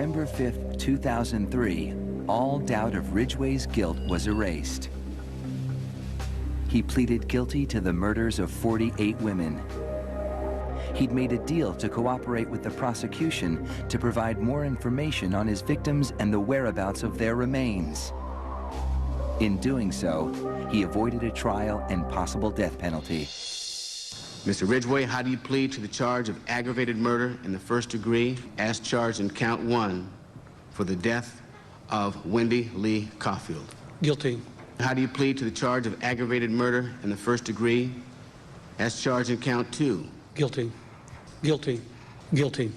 November 5th, 2003, all doubt of Ridgway's guilt was erased. He pleaded guilty to the murders of 48 women. He'd made a deal to cooperate with the prosecution to provide more information on his victims and the whereabouts of their remains. In doing so, he avoided a trial and possible death penalty. Mr. Ridgway, how do you plead to the charge of aggravated murder in the first degree as charged in count 1 for the death of Wendy Lee Caulfield? Guilty. How do you plead to the charge of aggravated murder in the first degree as charged in count 2? Guilty. Guilty. Guilty.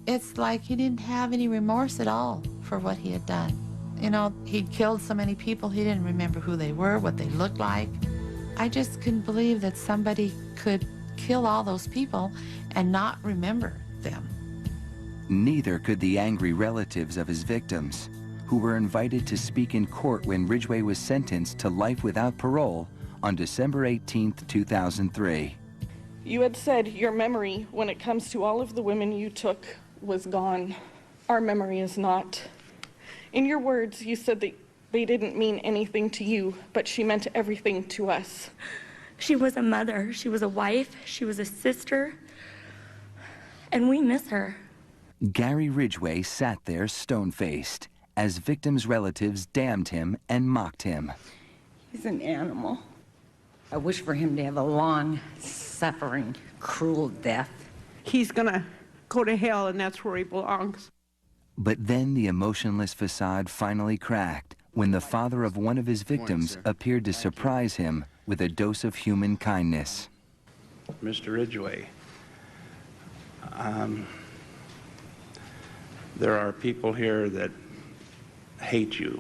It's like he didn't have any remorse at all for what he had done. You know, he'd killed so many people, he didn't remember who they were, what they looked like. I just couldn't believe that somebody could kill all those people and not remember them. Neither could the angry relatives of his victims, who were invited to speak in court when Ridgway was sentenced to life without parole on December 18th, 2003. You had said your memory, when it comes to all of the women you took, was gone. Our memory is not. In your words, you said that they didn't mean anything to you, but she meant everything to us. She was a mother, she was a wife, she was a sister, and we miss her. Gary Ridgway sat there stone-faced as victims' relatives damned him and mocked him. He's an animal. I wish for him to have a long, suffering, cruel death. He's gonna go to hell, and that's where he belongs. But then the emotionless facade finally cracked when the father of one of his victims appeared to surprise him with a dose of human kindness. Mr. Ridgway, there are people here that hate you.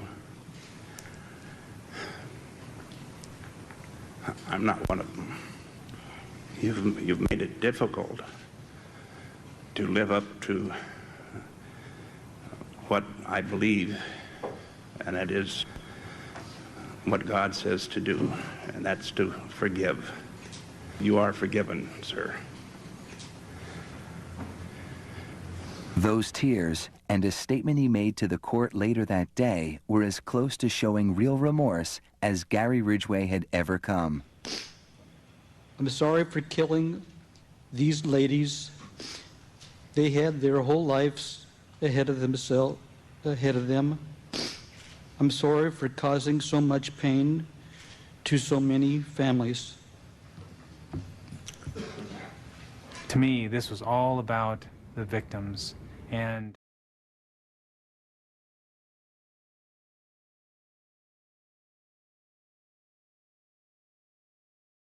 I'm not one of them. You've made it difficult to live up to what I believe, and that is what God says to do, and that's to forgive. You are forgiven, sir. Those tears and a statement he made to the court later that day were as close to showing real remorse as Gary Ridgway had ever come. I'm sorry for killing these ladies. They had their whole lives ahead of them. I'm sorry for causing so much pain to so many families. To me, this was all about the victims, and